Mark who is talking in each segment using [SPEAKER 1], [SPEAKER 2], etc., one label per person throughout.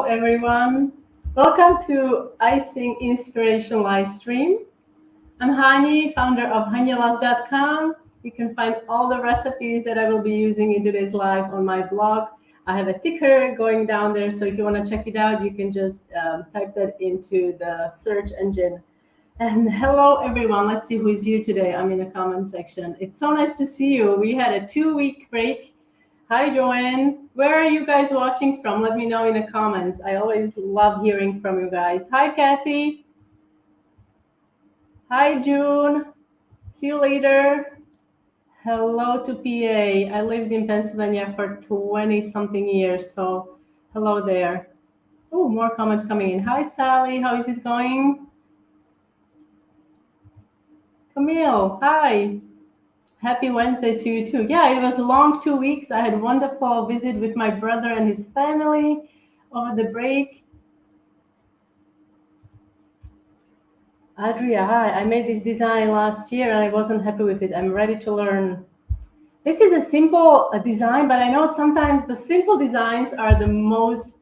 [SPEAKER 1] everyone. Welcome to Icing Inspiration Livestream. I'm Hani, founder of HaniLove.com. You can find all the recipes that I will be using in today's live on my blog. I have a ticker going down there, so if you want to check it out, you can just type that into the search engine. And hello, everyone. Let's see who is here today. I'm in the comment section. It's so nice to see you. We had a 2-week break. Hi, Joanne. Where are you guys watching from? Let me know in the comments. I always love hearing from you guys. Hi, Kathy. Hi, June. See you later. Hello to PA. I lived in Pennsylvania for 20-something years, so hello there. Oh, more comments coming in. Hi, Sally. How is it going? Camille, hi. Happy Wednesday to you too. Yeah, it was a long 2 weeks. I had a wonderful visit with my brother and his family over the break. Adria, hi. I made this design last year and I wasn't happy with it. I'm ready to learn. This is a simple design, but I know sometimes the simple designs are the most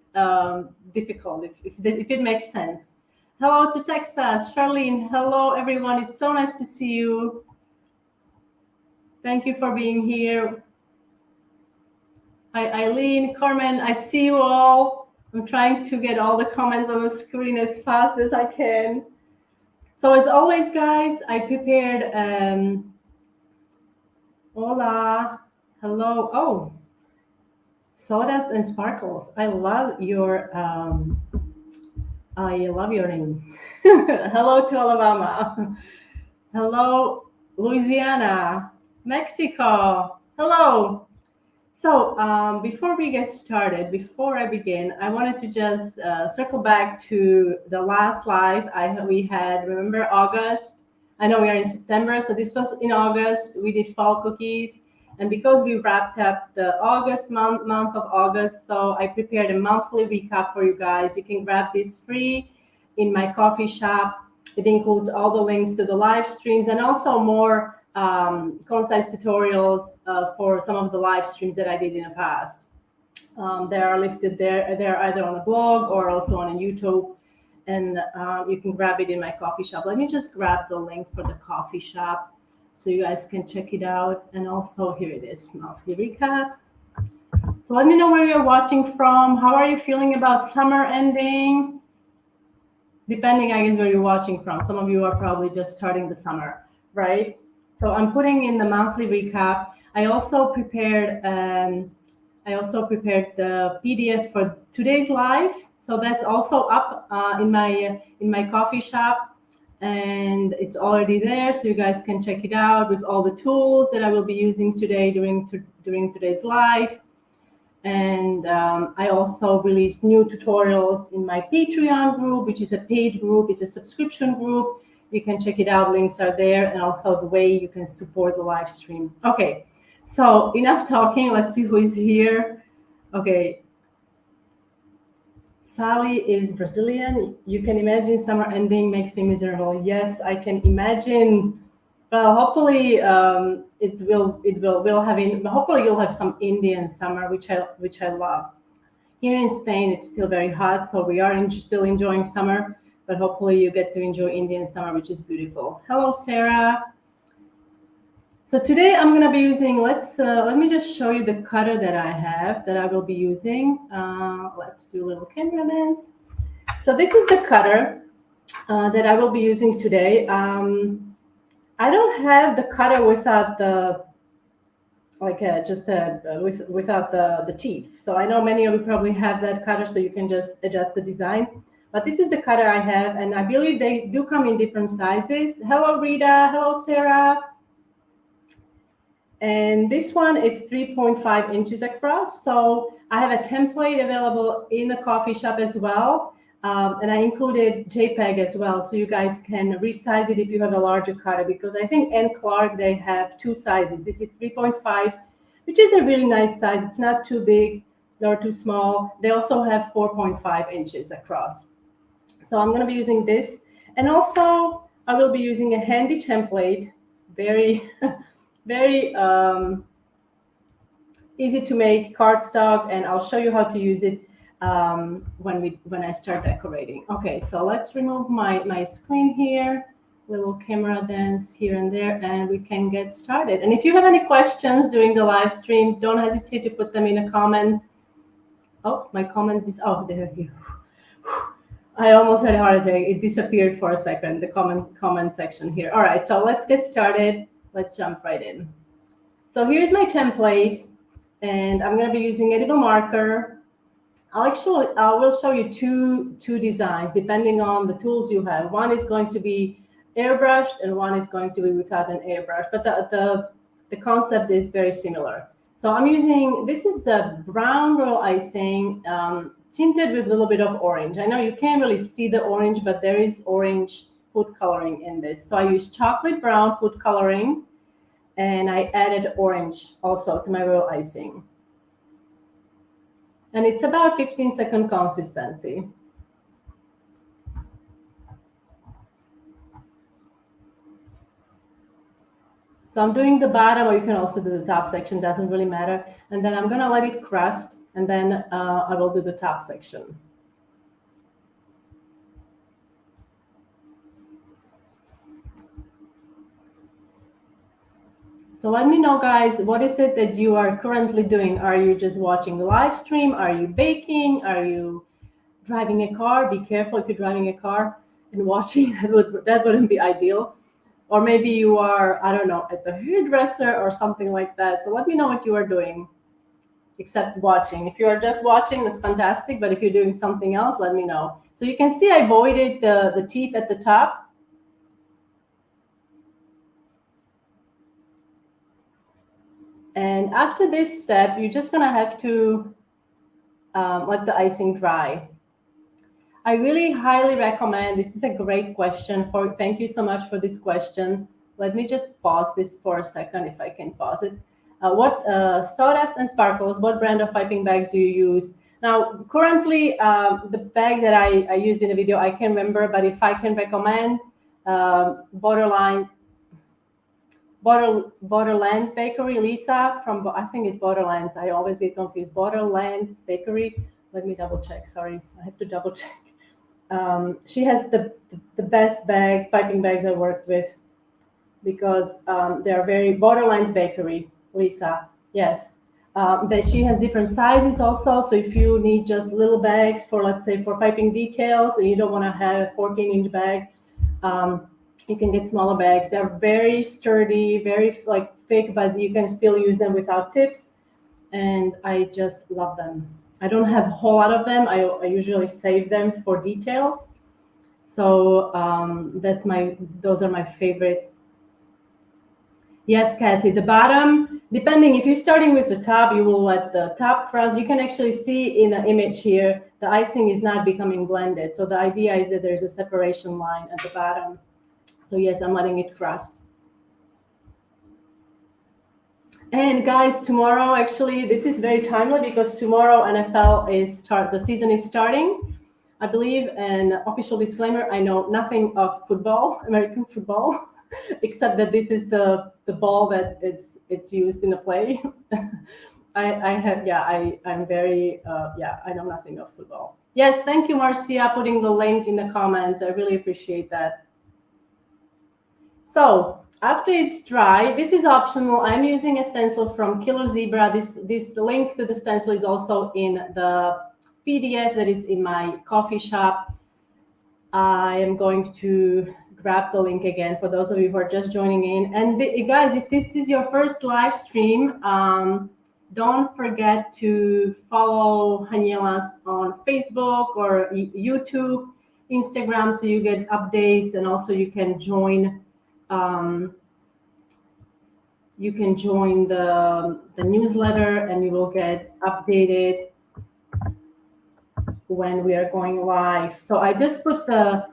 [SPEAKER 1] difficult, if it makes sense. Hello to Texas. Charlene, hello everyone. It's so nice to see you. Thank you for being here. Hi, Eileen, Carmen, I see you all. I'm trying to get all the comments on the screen as fast as I can. So as always, guys, I prepared, hola, hello. Oh, Sawdust and Sparkles. I love your name. Hello to Alabama. Hello, Louisiana, Mexico. Hello. So before we get started, before I begin, I wanted to just circle back to the last live we had, remember August? I know we are in September, so this was in August. We did fall cookies. And because we wrapped up the August month of August, so I prepared a monthly recap for you guys. You can grab this free in my coffee shop. It includes all the links to the live streams and also more concise tutorials for some of the live streams that I did in the past. They are listed there. They're either on the blog or also on YouTube, and you can grab it in my coffee shop. Let me just grab the link for the coffee shop so you guys can check it out. And also here it is, monthly recap. So let me know where you're watching from. How are you feeling about summer ending? Depending, I guess, where you're watching from. Some of you are probably just starting the summer, right? So I'm putting in the monthly recap. I also prepared the PDF for today's live. So that's also up in my coffee shop, and it's already there. So you guys can check it out with all the tools that I will be using today during today's live. And I also released new tutorials in my Patreon group, which is a paid group. It's a subscription group. You can check it out. Links are there, and also the way you can support the live stream. Okay, so enough talking. Let's see who is here. Okay. Sally is Brazilian. You can imagine summer ending makes me miserable. Yes, I can imagine. Well, hopefully hopefully you'll have some Indian summer, which I love. Here in Spain, it's still very hot, so we are still enjoying summer, but hopefully you get to enjoy Indian summer, which is beautiful. Hello, Sarah. So today I'm going to be using, let me just show you the cutter that I have that I will be using. Let's do a little camera dance. So this is the cutter that I will be using today. I don't have the cutter without the without the teeth. So I know many of you probably have that cutter, so you can just adjust the design. But this is the cutter I have, and I believe they do come in different sizes. Hello, Rita. Hello, Sarah. And this one is 3.5 inches across. So I have a template available in the coffee shop as well. And I included JPEG as well, so you guys can resize it if you have a larger cutter, because I think Ann Clark, they have two sizes. This is 3.5, which is a really nice size. It's not too big nor too small. They also have 4.5 inches across. So I'm going to be using this. And also, I will be using a handy template, very, very easy to make cardstock, and I'll show you how to use it. when I start decorating. Okay, so let's remove my screen here, little camera dance here and there, and we can get started. And if you have any questions during the live stream, don't hesitate to put them in the comments. Oh, my comments is, oh, there you go. I almost had a heart attack. It disappeared for a second, the comment section here. All right, so let's get started. Let's jump right in. So here's my template, and I'm going to be using edible marker. I will show you two designs depending on the tools you have. One is going to be airbrushed, and one is going to be without an airbrush, but the concept is very similar. So I'm using, this is a brown royal icing, tinted with a little bit of orange. I know you can't really see the orange, but there is orange food coloring in this. So I use chocolate brown food coloring, and I added orange also to my royal icing. And it's about 15-second consistency. So I'm doing the bottom, or you can also do the top section, doesn't really matter. And then I'm gonna let it crust, and then I will do the top section. So let me know, guys, what is it that you are currently doing? Are you just watching the live stream? Are you baking? Are you driving a car? Be careful if you're driving a car and watching. That wouldn't be ideal. Or maybe you are, I don't know, at the hairdresser or something like that. So let me know what you are doing, except watching. If you are just watching, that's fantastic. But if you're doing something else, let me know. So you can see I voided the teeth at the top. And after this step, you're just gonna have to let the icing dry. I really highly recommend, this is a great question. Thank you so much for this question. Let me just pause this for a second, if I can pause it. What sawdust and sparkles, what brand of piping bags do you use? Now, currently, the bag that I used in the video, I can't remember, but if I can recommend, Borderlands Bakery, Lisa from, I think it's Borderlands. I always get confused. Borderlands Bakery. Let me double check. Sorry, I have to double check. She has the best bags, piping bags I worked with, because they are very Borderlands Bakery, Lisa. Yes. She has different sizes also. So if you need just little bags for, let's say, for piping details, and you don't want to have a 14-inch bag, you can get smaller bags. They're very sturdy, very like thick, but you can still use them without tips. And I just love them. I don't have a whole lot of them. I usually save them for details. So those are my favorite. Yes, Kathy, the bottom, depending, if you're starting with the top, you will let the top crust. You can actually see in the image here, the icing is not becoming blended. So the idea is that there's a separation line at the bottom. So yes, I'm letting it crust. And guys, tomorrow, actually, this is very timely because tomorrow NFL the season is starting, I believe. And official disclaimer, I know nothing of football, American football, except that this is the ball that it's used in the play. I'm very, I know nothing of football. Yes, thank you, Marcia, putting the link in the comments. I really appreciate that. So after it's dry, this is optional. I'm using a stencil from Killer Zebra. This link to the stencil is also in the PDF that is in my coffee shop. I am going to grab the link again for those of you who are just joining in. And guys, if this is your first live stream, don't forget to follow Haniela's on Facebook or YouTube, Instagram, so you get updates, and also you can join the newsletter, and you will get updated when we are going live. So I just put the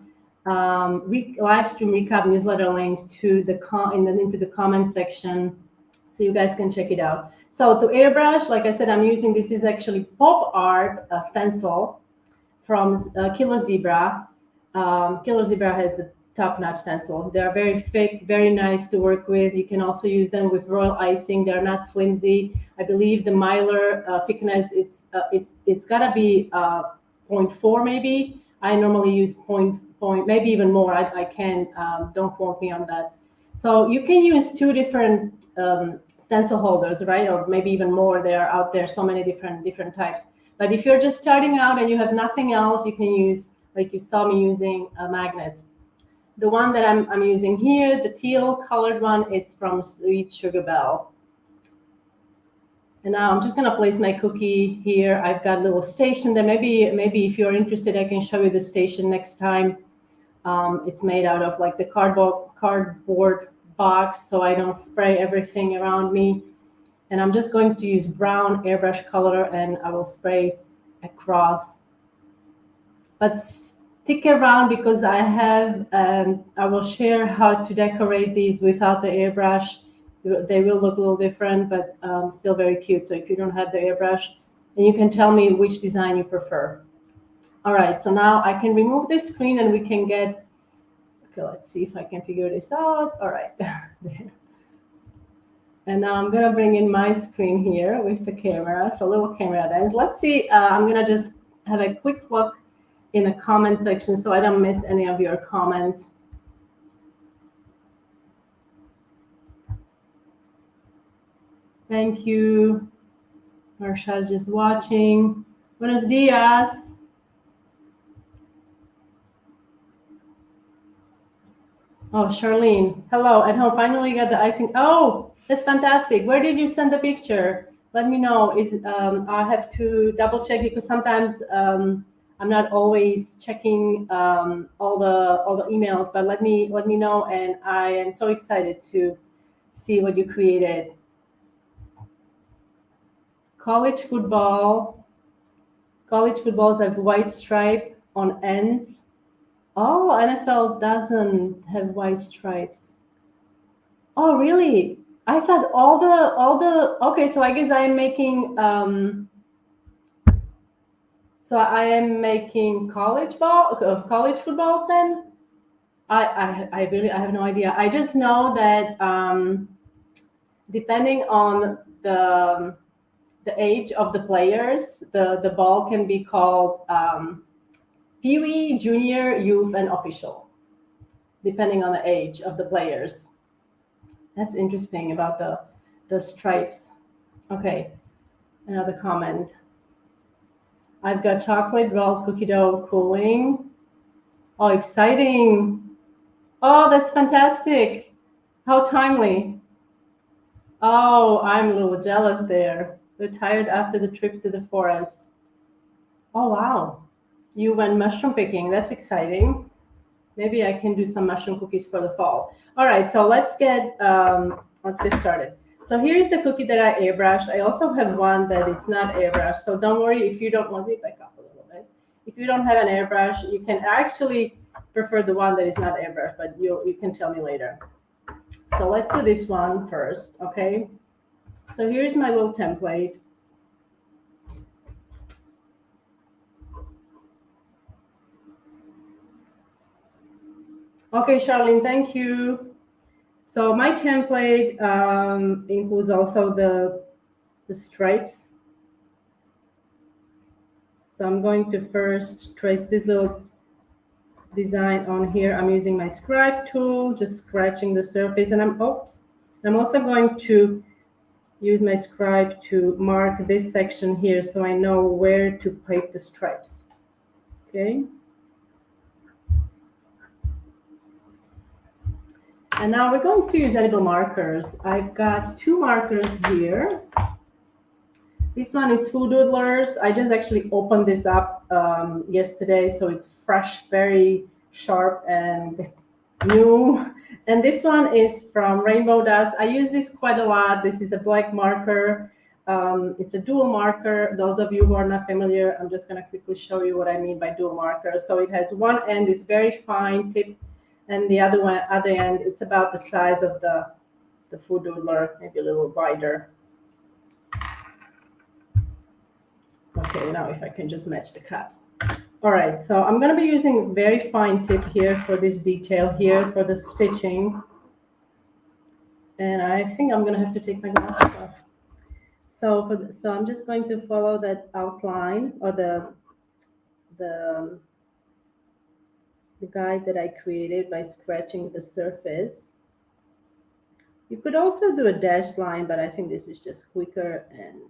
[SPEAKER 1] live stream recap newsletter link to into the comment section, so you guys can check it out. So to airbrush, like I said, I'm using, this is actually pop art stencil from Killer Zebra. Killer Zebra has the top-notch stencils. They are very thick, very nice to work with. You can also use them with royal icing. They're not flimsy. I believe the Mylar thickness, it's gotta be 0.4 maybe. I normally use point, maybe even more. I can, don't quote me on that. So you can use two different stencil holders, right? Or maybe even more. They are out there, so many different types. But if you're just starting out and you have nothing else, you can use, like you saw me using, magnets. The one that I'm using here, the teal colored one, it's from Sweet Sugar Belle. And now I'm just gonna place my cookie here. I've got a little station there. Maybe if you're interested, I can show you the station next time. It's made out of like the cardboard box, so I don't spray everything around me. And I'm just going to use brown airbrush color, and I will spray across. But stick around because I have, I will share how to decorate these without the airbrush. They will look a little different, but still very cute. So if you don't have the airbrush, and you can tell me which design you prefer. All right, so now I can remove this screen and we can get, okay, let's see if I can figure this out. All right, there. And now I'm gonna bring in my screen here with the camera, so little camera lens. Let's see, I'm gonna just have a quick look in the comment section so I don't miss any of your comments. Thank you. Marsha's just watching. Buenos dias. Oh, Charlene. Hello, at home. Finally got the icing. Oh, that's fantastic. Where did you send the picture? Let me know. I have to double check because sometimes I'm not always checking all the emails, but let me know, and I am so excited to see what you created. College footballs have white stripe on ends. Oh, NFL doesn't have white stripes. Oh, really? I thought all the okay. So I guess I am making so I am making college footballs then. I really, I have no idea. I just know that depending on the age of the players, the ball can be called Pee-wee, junior, youth, and official, depending on the age of the players. That's interesting about the stripes. Okay, another comment. I've got chocolate rolled cookie dough cooling. Oh, exciting. Oh, that's fantastic. How timely. Oh, I'm a little jealous there. Retired after the trip to the forest. Oh, wow. You went mushroom picking. That's exciting. Maybe I can do some mushroom cookies for the fall. All right, so let's get started. So here's the cookie that I airbrushed. I also have one that it's not airbrushed. So don't worry if you don't want me back up a little bit. If you don't have an airbrush, you can actually prefer the one that is not airbrushed, but you can tell me later. So let's do this one first, okay? So here's my little template. Okay, Charlene, thank you. So my template includes also the stripes. So I'm going to first trace this little design on here. I'm using my scribe tool, just scratching the surface, and I'm also going to use my scribe to mark this section here so I know where to paint the stripes. Okay. And now we're going to use edible markers. I've got two markers here. This one is Food Doodlers. I just actually opened this up yesterday, so it's fresh, very sharp and new. And this one is from Rainbow Dust. I use this quite a lot. This is a black marker. It's a dual marker. Those of you who are not familiar, I'm just going to quickly show you what I mean by dual marker. So it has one end is very fine tip, and the other end, it's about the size of the Food Doodler, maybe a little wider. Okay, now if I can just match the cups. All right, so I'm going to be using very fine tip here for this detail here for the stitching. And I think I'm going to have to take my glasses off. So I'm just going to follow that outline or the guide that I created by scratching the surface. You could also do a dashed line, but I think this is just quicker and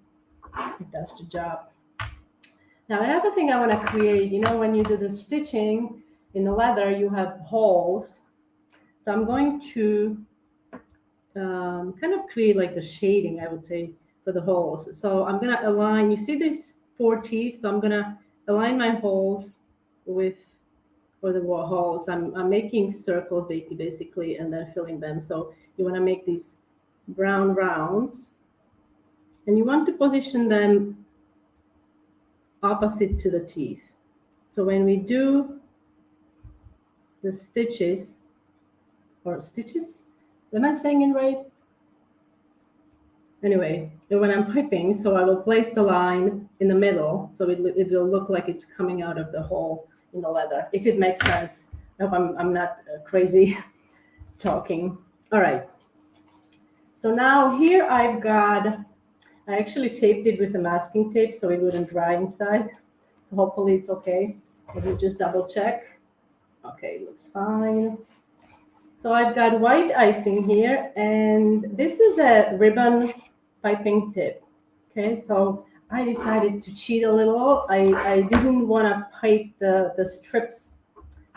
[SPEAKER 1] it does the job. Now, another thing I want to create, you know, when you do the stitching in the leather, you have holes. So I'm going to kind of create like the shading, I would say, for the holes. So I'm going to align, you see these 4 teeth, so I'm going to align my holes with, for the holes. I'm making circles basically and then filling them. So you want to make these brown rounds and you want to position them opposite to the teeth. So when we do the stitches, am I saying it right? Anyway, when I'm piping, so I will place the line in the middle, so it will look like it's coming out of the hole in the leather, if it makes sense. I hope I'm not crazy talking. All right. So now here I actually taped it with a masking tape so it wouldn't dry inside. So hopefully it's okay. Let me just double check. Okay, looks fine. So I've got white icing here, and this is a ribbon piping tip. Okay, so I decided to cheat a little. I didn't want to pipe the strips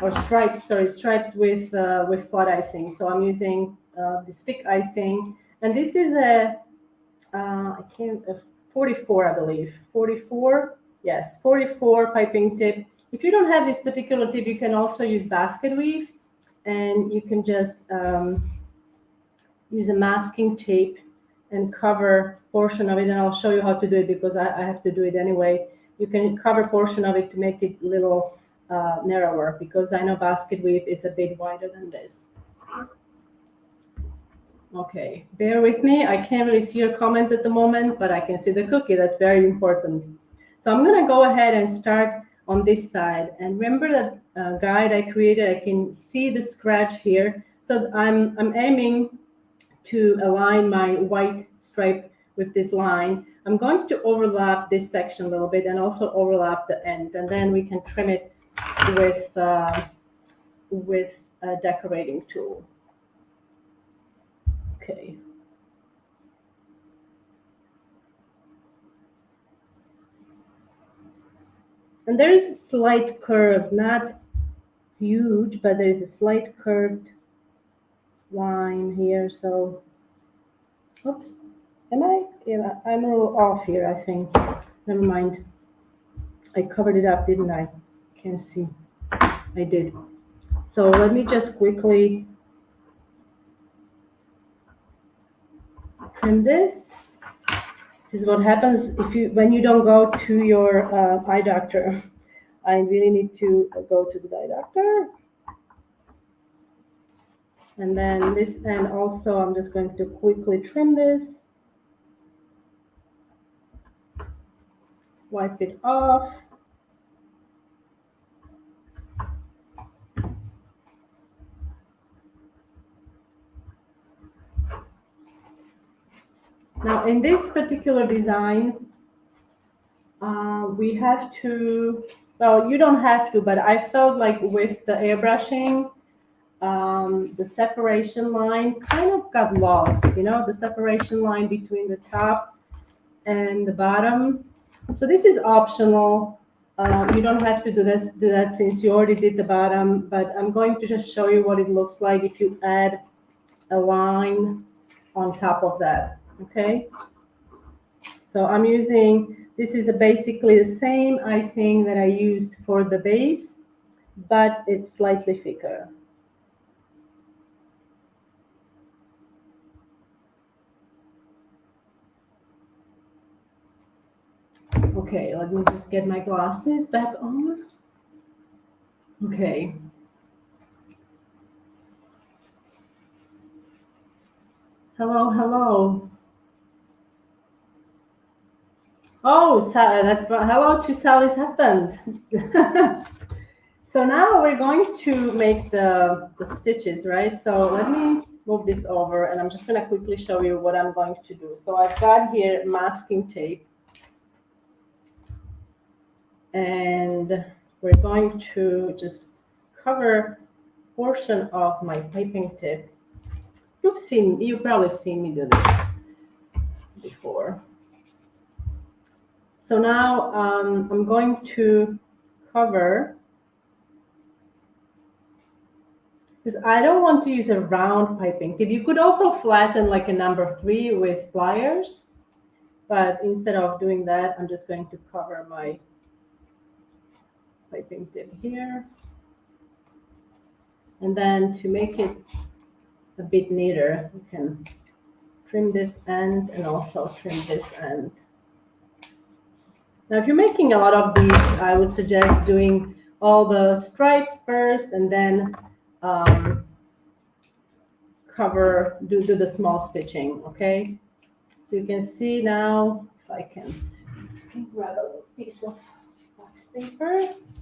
[SPEAKER 1] or stripes with flat icing. So I'm using this thick icing, and this is a 44, I believe. 44, yes, 44 piping tip. If you don't have this particular tip, you can also use basket weave, and you can just use a masking tape and cover portion of it, and I'll show you how to do it because I have to do it anyway. You can cover portion of it to make it a little narrower because I know basket weave is a bit wider than this. Okay, bear with me. I can't really see your comment at the moment, but I can see the cookie. That's very important. So I'm going to go ahead and start on this side. And remember that guide I created, I can see the scratch here. So I'm aiming to align my white stripe with this line. I'm going to overlap this section a little bit and also overlap the end. And then we can trim it with a decorating tool. Okay. And there is a slight curve, not huge, but there's a slight curved line here. So, oops, yeah, I'm a little off here, I think. Never mind. I covered it up, didn't I? Can't see. I did. So let me just quickly trim this. This is what happens when you don't go to your eye doctor. I really need to go to the eye doctor. And then this end also, I'm just going to quickly trim this. Wipe it off. Now in this particular design, we have to, well, you don't have to, but I felt like with the airbrushing, the separation line kind of got lost, you know, the separation line between the top and the bottom. So this is optional. You don't have to do that since you already did the bottom, but I'm going to just show you what it looks like if you add a line on top of that, okay? So I'm using, this is basically the same icing that I used for the base, but it's slightly thicker. Okay, let me just get my glasses back on. Okay. Hello, hello. Oh, that's hello to Sally's husband. So now we're going to make the stitches, right? So let me move this over and I'm just going to quickly show you what I'm going to do. So I've got here masking tape and we're going to just cover a portion of my piping tip. You've probably seen me do this before. So now I'm going to cover, because I don't want to use a round piping tip. You could also flatten like a number 3 with pliers, but instead of doing that, I'm just going to cover my piping tip here. And then to make it a bit neater, you can trim this end and also trim this end. Now, if you're making a lot of these, I would suggest doing all the stripes first and then do the small stitching, okay? So you can see now, if I can grab a little piece of wax paper.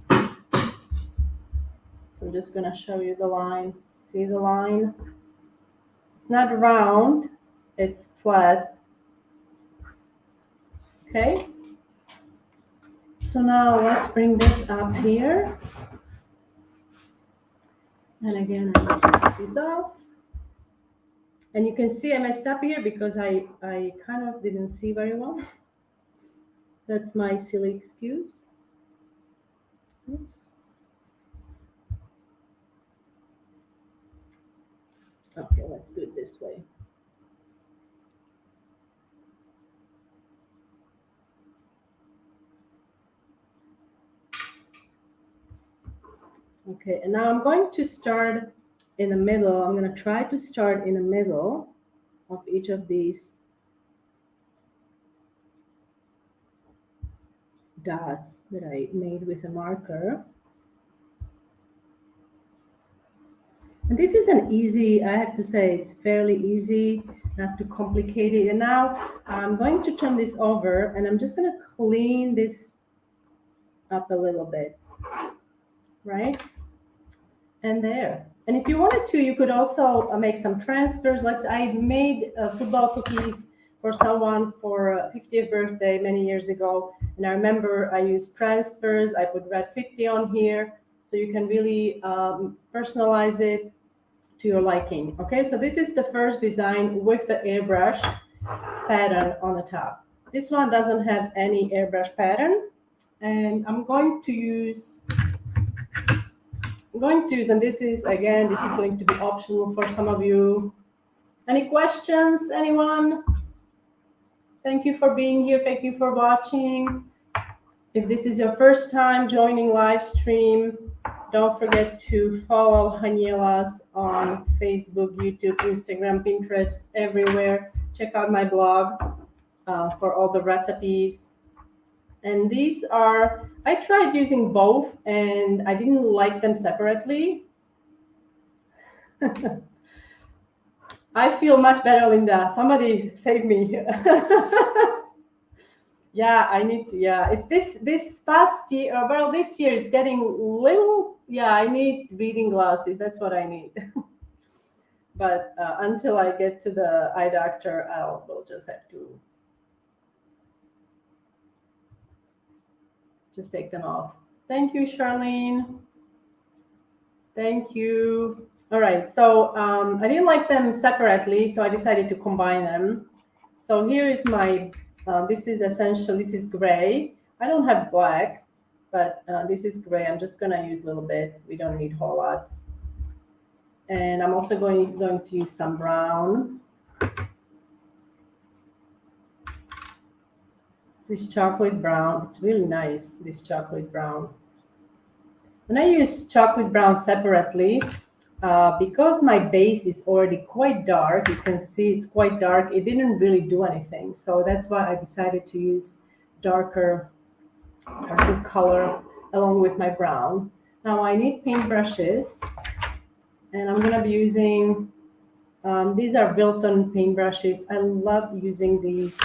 [SPEAKER 1] I'm just gonna show you the line. See the line? It's not round, it's flat. Okay. So now let's bring this up here. And again, I'm going to take this off. And you can see I messed up here because I kind of didn't see very well. That's my silly excuse. Oops. Okay, let's do it this way. Okay, and now I'm going to start in the middle. I'm going to try to start in the middle of each of these dots that I made with a marker. And this is an easy, I have to say, it's fairly easy, not too complicated. And now I'm going to turn this over and I'm just going to clean this up a little bit, right? And there. And if you wanted to, you could also make some transfers. I made football cookies for someone for a 50th birthday many years ago. And I remember I used transfers. I put red 50 on here. So you can really personalize it to your liking. Okay, so this is the first design with the airbrushed pattern on the top. This one doesn't have any airbrush pattern. And I'm going to use, and this is going to be optional for some of you. Any questions, anyone? Thank you for being here. Thank you for watching. If this is your first time joining Livestream, don't forget to follow Hanielas on Facebook, YouTube, Instagram, Pinterest, everywhere. Check out my blog for all the recipes. And these are, I tried using both and I didn't like them separately. I feel much better, Linda. Somebody save me. Yeah, I need to. Yeah, it's this past year. Well, this year it's getting little. Yeah, I need reading glasses. That's what I need. But until I get to the eye doctor, we'll just have to just take them off. Thank you, Charlene. Thank you. All right, so I didn't like them separately, so I decided to combine them. So here is my, this is gray. I don't have black, but this is gray. I'm just gonna use a little bit. We don't need a whole lot. And I'm also going to use some brown. This chocolate brown, it's really nice, this chocolate brown. When I use chocolate brown separately, because my base is already quite dark, you can see it's quite dark, it didn't really do anything. So that's why I decided to use darker color along with my brown. Now I need paint brushes, and I'm gonna be using, these are Wilton paint brushes. I love using these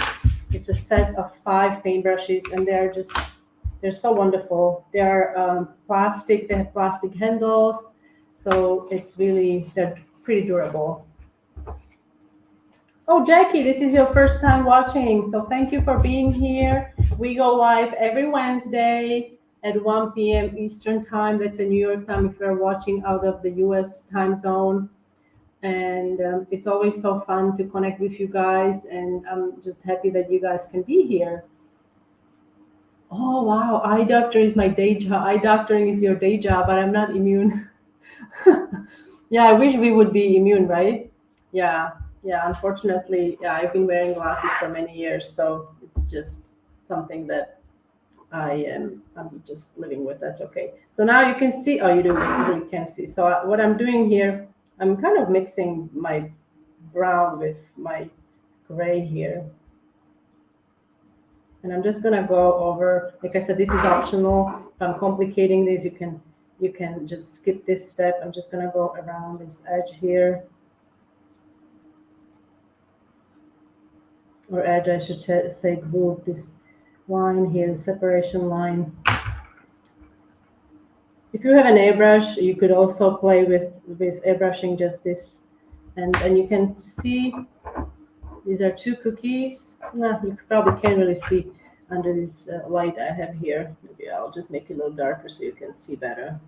[SPEAKER 1] It's a set of 5 paintbrushes, and they're so wonderful. They are plastic. They have plastic handles, so they're pretty durable. Oh, Jackie, this is your first time watching, so thank you for being here. We go live every Wednesday at 1 p.m. Eastern Time. That's a New York time if you're watching out of the US time zone. And it's always so fun to connect with you guys, and I'm just happy that you guys can be here. Oh, wow, eye doctor is my day job. Eye doctoring is your day job, but I'm not immune. Yeah, I wish we would be immune, right? Yeah, yeah. Unfortunately, yeah, I've been wearing glasses for many years, so it's just something that I'm just living with. That's okay. So now you can see. Oh, you can see. So what I'm doing here, I'm kind of mixing my brown with my gray here, and I'm just gonna go over. Like I said, this is optional. If I'm complicating this, you can just skip this step. I'm just gonna go around this edge here. Or edge, I should say groove, this line here, the separation line. If you have an airbrush, you could also play with airbrushing just this, and you can see these are 2 cookies. Nah, you probably can't really see under this light I have here. Maybe I'll just make it a little darker so you can see better.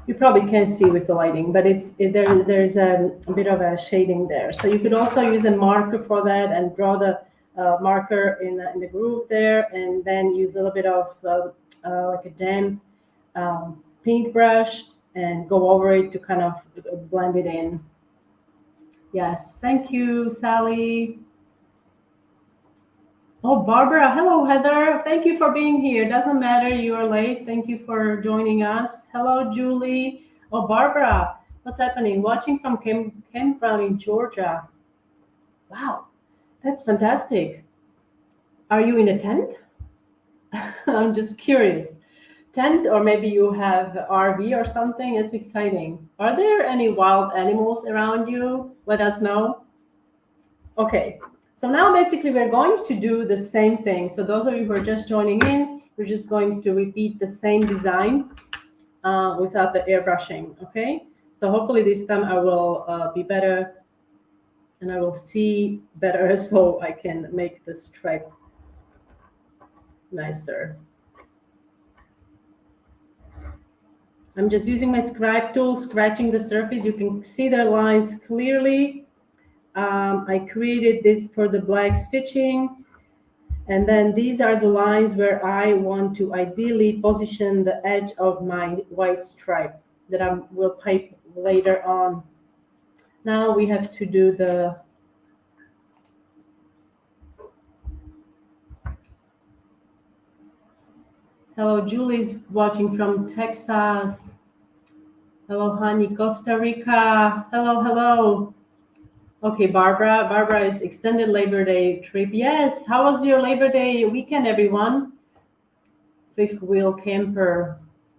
[SPEAKER 1] You probably can't see with the lighting, but there's a bit of a shading there. So you could also use a marker for that and draw the marker in the groove there, and then use a little bit of like a damp paintbrush and go over it to kind of blend it in. Yes, thank you, Sally. Oh, Barbara. Hello, Heather. Thank you for being here. Doesn't matter, you are late. Thank you for joining us. Hello, Julie. Oh, Barbara. What's happening? Watching from campground in Georgia. Wow, that's fantastic. Are you in a tent? I'm just curious. Tent, or maybe you have RV or something. It's exciting. Are there any wild animals around you? Let us know. Okay, so now basically we're going to do the same thing. So those of you who are just joining in, we're just going to repeat the same design without the airbrushing, okay? So hopefully this time I will be better and I will see better so I can make the stripe nicer. I'm just using my scribe tool, scratching the surface. You can see the lines clearly. I created this for the black stitching, and then these are the lines where I want to ideally position the edge of my white stripe that I will pipe later on. Now we have to do the hello, Julie's watching from Texas. Hello, honey, Costa Rica. Hello, hello. Okay, Barbara. Barbara is extended Labor Day trip. Yes. How was your Labor Day weekend, everyone? Fifth wheel camper.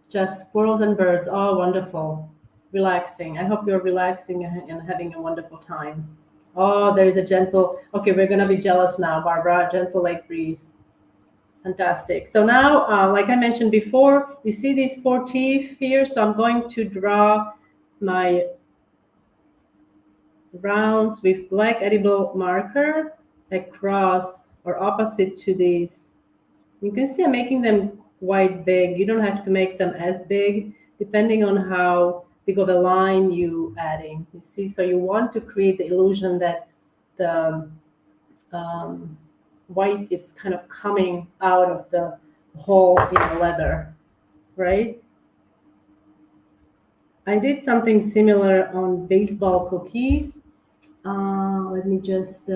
[SPEAKER 1] Just squirrels and birds. Oh, wonderful. Relaxing. I hope you're relaxing and having a wonderful time. Oh, there's a gentle. Okay, we're gonna be jealous now, Barbara. Gentle lake breeze. Fantastic. So now, like I mentioned before, you see these 4 teeth here. So I'm going to draw my rounds with black edible marker across or opposite to these. You can see I'm making them quite big. You don't have to make them as big, depending on how big of a line you adding. You see, so you want to create the illusion that the white is kind of coming out of the hole in the leather, right? I did something similar on baseball cookies. Let me just,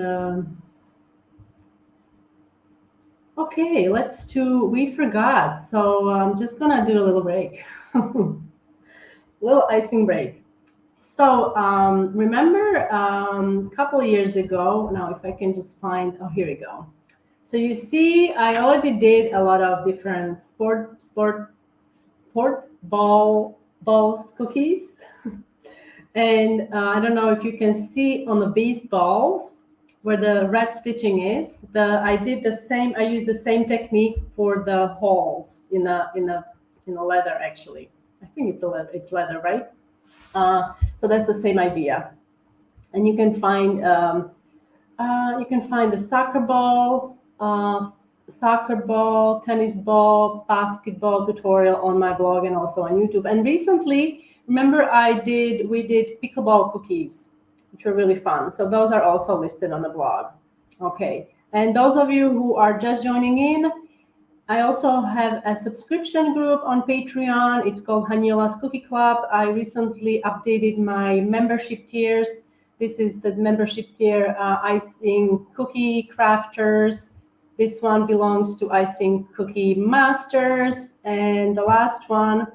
[SPEAKER 1] okay, let's do, we forgot. So I'm just gonna do a little break, little icing break. So remember a couple of years ago, now if I can just find, oh, here we go. So you see, I already did a lot of different sport ball balls cookies. And I don't know if you can see on the bees balls where the red stitching is. I did the same. I used the same technique for the holes in the leather. Actually, I think it's leather, right? So that's the same idea. And you can find the soccer ball, tennis ball, basketball tutorial on my blog and also on YouTube. And recently, remember we did pickleball cookies, which were really fun. So those are also listed on the blog. Okay. And those of you who are just joining in, I also have a subscription group on Patreon. It's called Haniela's Cookie Club. I recently updated my membership tiers. This is the membership tier, Icing Cookie Crafters. This one belongs to Icing Cookie Masters. And the last one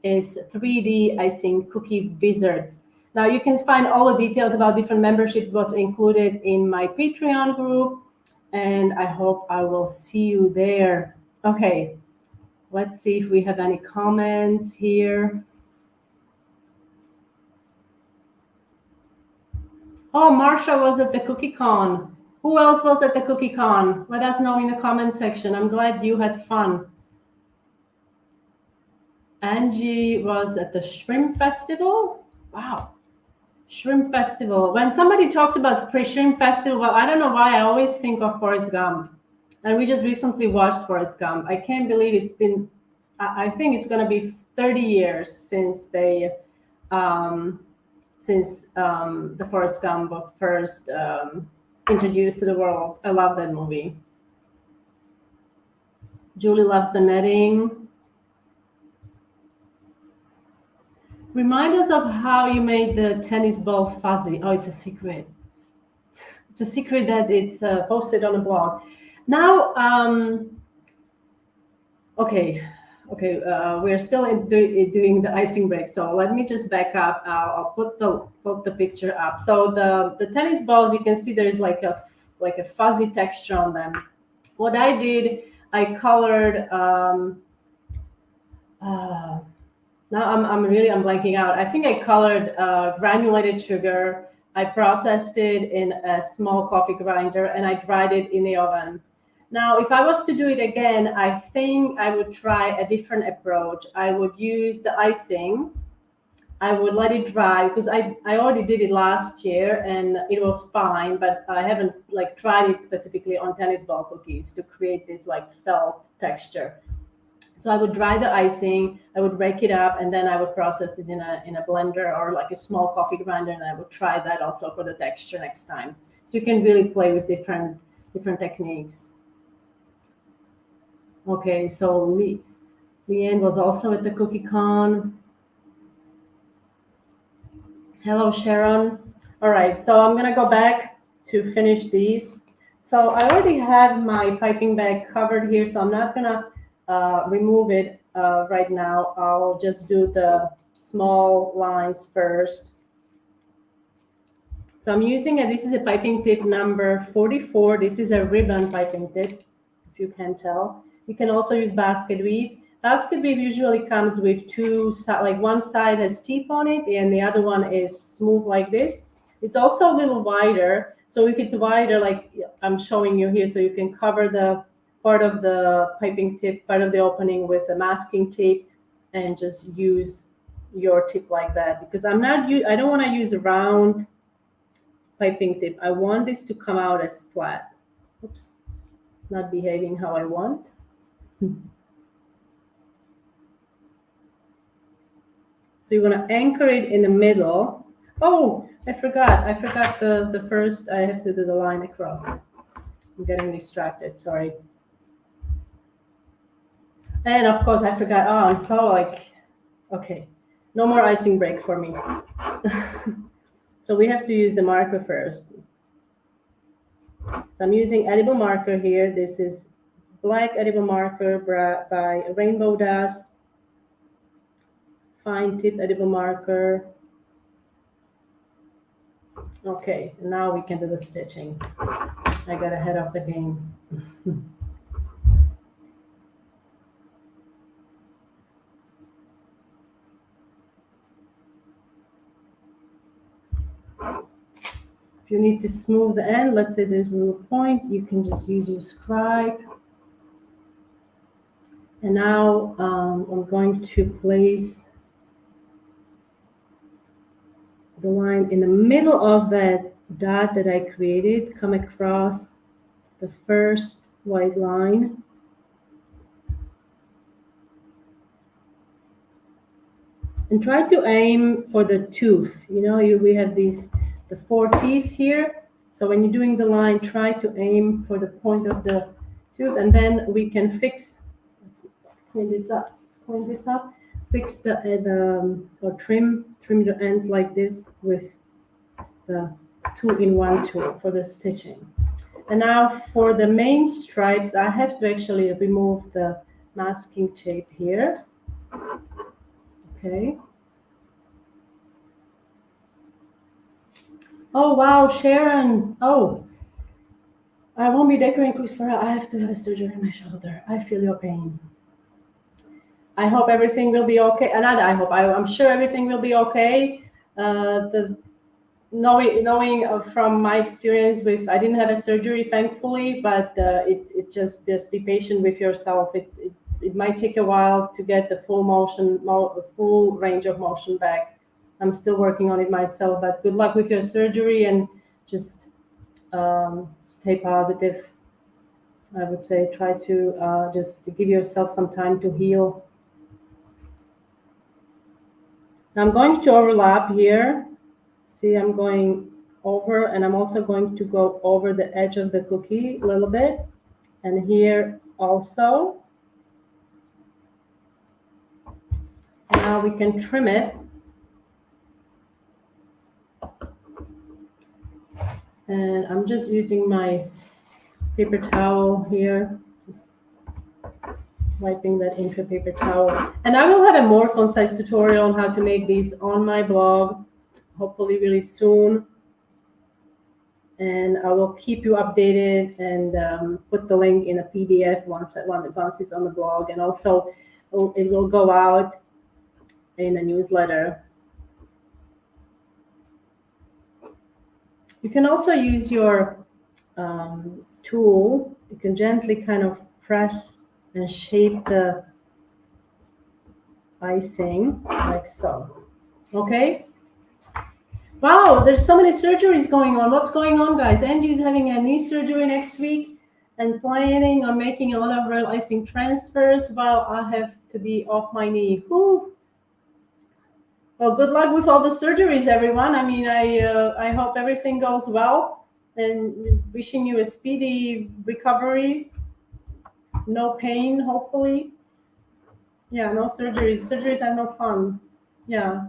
[SPEAKER 1] is 3D Icing Cookie Wizards. Now you can find all the details about different memberships, what's included in my Patreon group. And I hope I will see you there. Okay, let's see if we have any comments here. Oh, Marsha was at the CookieCon. Who else was at the CookieCon? Let us know in the comment section. I'm glad you had fun. Angie was at the Shrimp Festival. Wow, Shrimp Festival. When somebody talks about Shrimp Festival, well, I don't know why I always think of Forrest Gump. And we just recently watched Forrest Gump. I can't believe it's been, I think it's going to be 30 years since the Forrest Gump was first introduced to the world. I love that movie. Julie loves the netting. Remind us of how you made the tennis ball fuzzy. Oh, it's a secret. It's a secret that it's posted on the blog. Now, okay, we're still doing the icing break. So let me just back up. I'll put the picture up. So the tennis balls, you can see there's like a fuzzy texture on them. What I did, I colored. Now I'm blanking out. I think I colored granulated sugar. I processed it in a small coffee grinder and I dried it in the oven. Now, if I was to do it again, I think I would try a different approach. I would use the icing. I would let it dry because I already did it last year and it was fine, but I haven't tried it specifically on tennis ball cookies to create this felt texture. So I would dry the icing, I would break it up, and then I would process it in a blender or a small coffee grinder, and I would try that also for the texture next time. So you can really play with different techniques. Okay, so Leanne was also at the CookieCon. Hello, Sharon. All right, so I'm gonna go back to finish these. So I already have my piping bag covered here, so I'm not gonna remove it right now. I'll just do the small lines first. So I'm using this is a piping tip number 44. This is a ribbon piping tip, if you can tell. You can also use basket weave. Basket weave usually comes with two, one side has teeth on it and the other one is smooth like this. It's also a little wider. So if it's wider, like I'm showing you here, so you can cover the part of the piping tip, part of the opening with a masking tape and just use your tip like that. Because I don't want to use a round piping tip. I want this to come out as flat. Oops, it's not behaving how I want. So you want to anchor it in the middle. Oh, I forgot the first, I have to do the line across. I'm getting distracted, sorry. And of course I forgot, oh, I'm so okay, no more icing break for me. So we have to use the marker first. So I'm using edible marker here. This is black edible marker by Rainbow Dust. Fine tip edible marker. Okay, now we can do the stitching. I got ahead of the game. If you need to smooth the end, let's say there's a little point, you can just use your scribe. And now I'm going to place the line in the middle of that dot that I created, come across the first white line. And try to aim for the tooth. You know, we have the 4 teeth here. So when you're doing the line, try to aim for the point of the tooth, and then we can fix. Let's clean this up. Let's clean this up. Fix or trim the ends like this with the 2-in-1 tool for the stitching. And now for the main stripes, I have to actually remove the masking tape here. Okay. Oh, wow, Sharon. Oh, I won't be decorating cookies for her. I have to have a surgery in my shoulder. I feel your pain. I hope everything will be okay. And I'm sure everything will be okay. Knowing from my experience with, I didn't have a surgery, thankfully, but it just be patient with yourself. It might take a while to get the full range of motion back. I'm still working on it myself, but good luck with your surgery, and just stay positive. I would say try to just give yourself some time to heal. I'm going to overlap here. See, I'm going over, and I'm also going to go over the edge of the cookie a little bit, and here also. Now we can trim it. And I'm just using my paper towel here, just wiping that into a paper towel. And I will have a more concise tutorial on how to make these on my blog, hopefully really soon. And I will keep you updated and put the link in a PDF once it's on the blog. And also it will go out in a newsletter. You can also use your tool. You can gently kind of press and shape the icing like so. Okay? Wow, there's so many surgeries going on. What's going on, guys? Angie's having a knee surgery next week and planning on making a lot of royal icing transfers while I have to be off my knee. Whew. Well, good luck with all the surgeries, everyone. I mean, I hope everything goes well, and wishing you a speedy recovery. No pain, hopefully. Yeah, no surgeries. Surgeries are no fun. Yeah,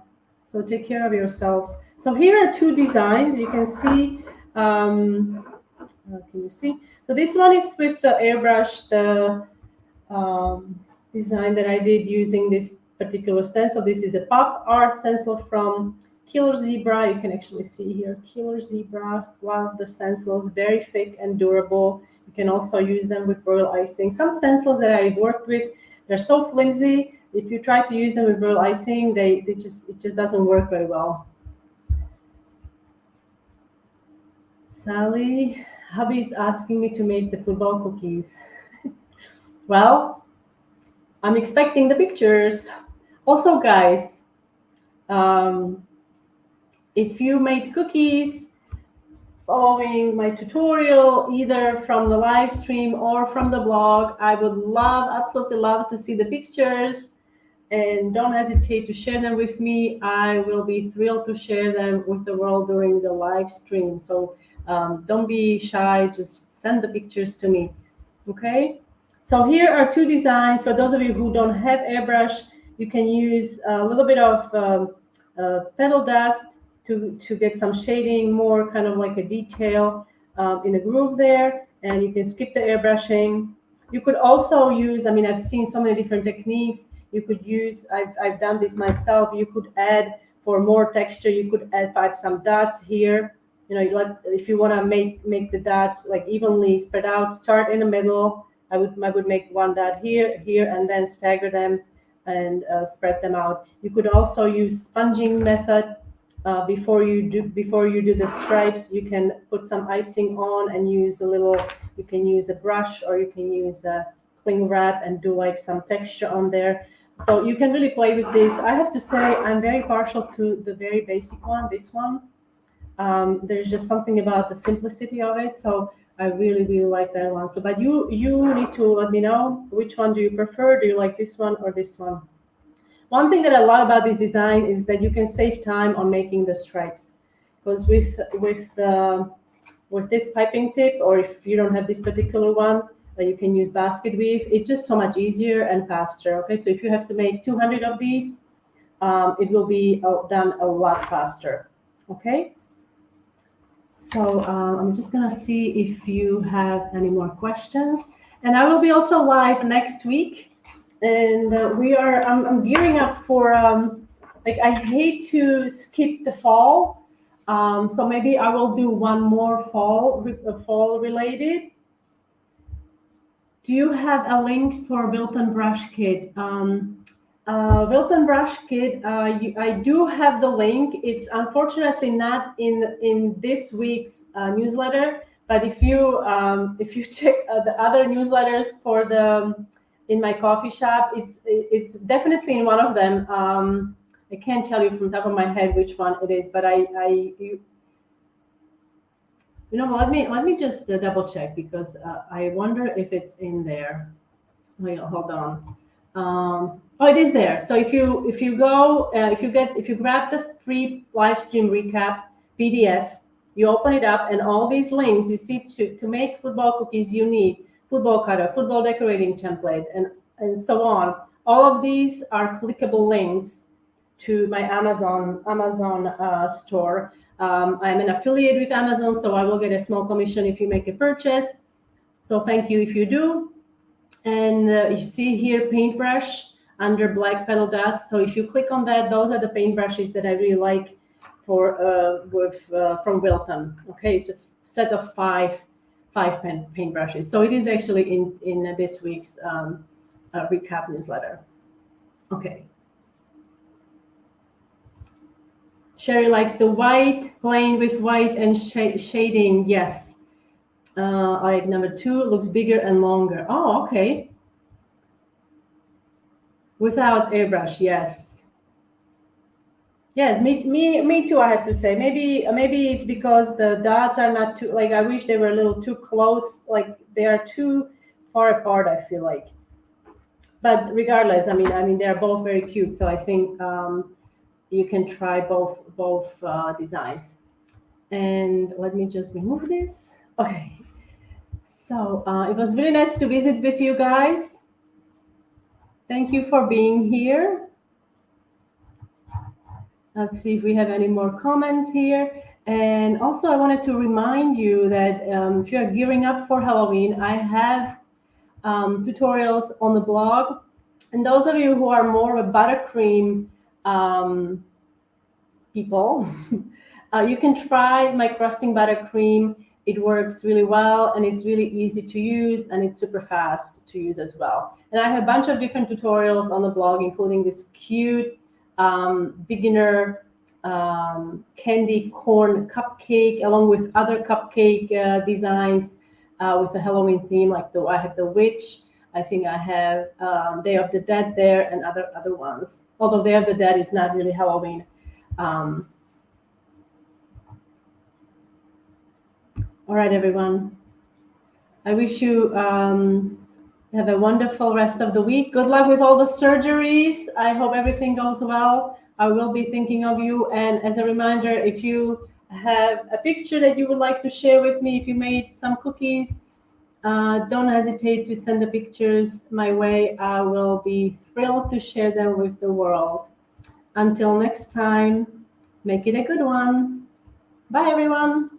[SPEAKER 1] so take care of yourselves. So here are 2 designs. You can see. Can you see? So this one is with the airbrush, the design that I did using this particular stencil. This is a pop art stencil from Killer Zebra. You can actually see here, Killer Zebra. Love the stencils, very thick and durable. You can also use them with royal icing. Some stencils that I've worked with, they're so flimsy. If you try to use them with royal icing, it just doesn't work very well. Sally, hubby is asking me to make the football cookies. Well, I'm expecting the pictures. Also, guys, if you made cookies following my tutorial, either from the live stream or from the blog, I would absolutely love to see the pictures, and don't hesitate to share them with me. I will be thrilled to share them with the world during the live stream. So don't be shy, just send the pictures to me, okay? So here are 2 designs. For those of you who don't have airbrush, you can use a little bit of petal dust to get some shading, more kind of like a detail in the groove there, and you can skip the airbrushing. You could also use, I mean, I've seen so many different techniques. You could use, I've done this myself, you could add, for more texture, you could add some dots here. You know, if you want to make the dots like evenly spread out, start in the middle. I would make 1 dot here, and then stagger them and spread them out. You could also use sponging method before you do the stripes, you can put some icing on and use a little. You can use a brush or you can use a cling wrap and do like some texture on there. So you can really play with this. I have to say I'm very partial to the very basic one, this one. There's just something about the simplicity of it. So I really, really like that one. So, but you need to let me know which one do you prefer. Do you like this one or this one? One thing that I love about this design is that you can save time on making the stripes, because with this piping tip, or if you don't have this particular one, you can use basket weave. It's just so much easier and faster. Okay, so if you have to make 200 of these, it will be done a lot faster. Okay. So I'm just gonna see if you have any more questions, and I will be also live next week. And I'm gearing up for like I hate to skip the fall, so maybe I will do one more fall related. Do you have a link for Wilton Brush Kit? Wilton Brush Kit, I do have the link. It's unfortunately not in this week's newsletter, but if you check the other newsletters for the in my coffee shop, it's definitely in one of them. I can't tell you from the top of my head which one it is, but let me just double check, because I wonder if it's in there. Wait, hold on. Oh, it is there. So if you go if you grab the free live stream recap PDF, you open it up, and all these links you see to make football cookies, you need football cutter, football decorating template, and so on. All of these are clickable links to my Amazon store. I'm an affiliate with Amazon, so I will get a small commission if you make a purchase. So thank you if you do. And you see here paintbrush under black petal dust. So if you click on that, those are the paintbrushes that I really like from Wilton. Okay, it's a set of five paintbrushes. So it is actually in this week's recap newsletter. Okay. Sherry likes the white, plain with white and shading. Yes. Like number 2, looks bigger and longer. Oh, okay. Without airbrush, yes. Yes, me too, I have to say. Maybe it's because the dots are not too, like, I wish they were a little too close, like they are too far apart, I feel like. But regardless, I mean they're both very cute, so I think you can try both designs. And let me just remove this. Okay. So it was really nice to visit with you guys. Thank you for being here. Let's see if we have any more comments here. And also I wanted to remind you that if you're gearing up for Halloween, I have tutorials on the blog. And those of you who are more of a buttercream people, you can try my crusting buttercream. It works really well, and it's really easy to use, and it's super fast to use as well. And I have a bunch of different tutorials on the blog, including this cute beginner candy corn cupcake, along with other cupcake designs with the Halloween theme. Like I have the witch. I think I have Day of the Dead there, and other ones. Although Day of the Dead is not really Halloween. All right, everyone. I wish you have a wonderful rest of the week. Good luck with all the surgeries. I hope everything goes well. I will be thinking of you. And as a reminder, if you have a picture that you would like to share with me, if you made some cookies, don't hesitate to send the pictures my way. I will be thrilled to share them with the world. Until next time, make it a good one. Bye, everyone.